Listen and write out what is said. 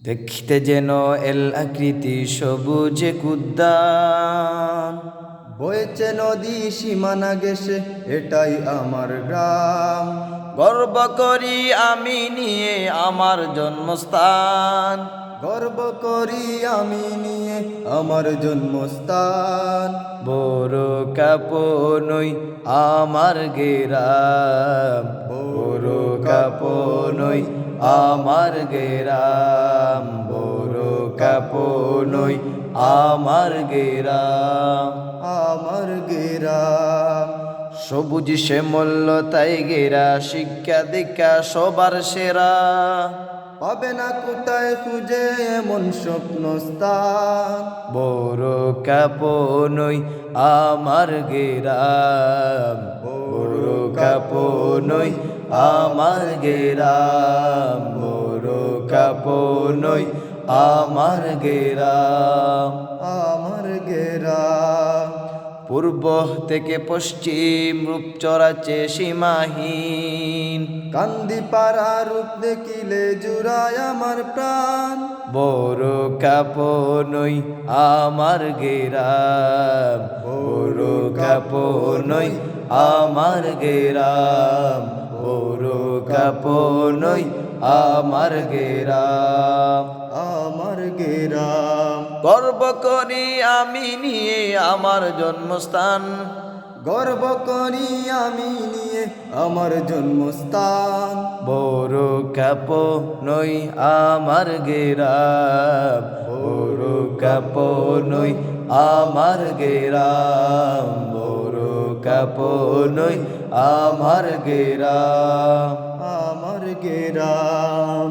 দেখতে যেন এল আকৃতি সবুজে উদ্যান, বয়েছে নদী সীমানা গেছে, এটাই আমার গ্রাম। গর্ব করি আমি নিয়ে আমার জন্মস্থান, গর্ব করি আমি নিয়ে আমার জন্মস্থান। বড় কাপনই আমার গেরাম, বড় কাপনই আমার গেরাম, বড় কাপনই আমার গেরাম। আমার গেরাম সবুজ শ্যামলতাই গেরা, শিক্ষা দীক্ষা সবার সেরা। পাবে না কোথায় খুঁজে এমন স্বপ্নস্থান। বড় কাপনই আমার গেরাম, বড় কাপনই আমার গেরাম, বড় কাপনই আমার গেরাম। আমার গেরাম পূর্ব থেকে পশ্চিম রূপ চরাচে সীমাহীন, কান্দি পাড়া রূপ দেখিলে জুড়ায় আমার প্রাণ। বড় কাপনই আমার গেরাম, বড় কাপনই আমার গেরাম, বড় কাপনই আমার গেরাম। আমার গেরাম গর্ব করি আমি নিয়ে আমার জন্মস্থান, গর্ব করি আমি নিয়ে আমার জন্মস্থান। বড় কাপনই আমার গেরাম, বড় কাপনই আমার গেরাম, বড় কাপনই আমার গেরাম। আমার গেরাম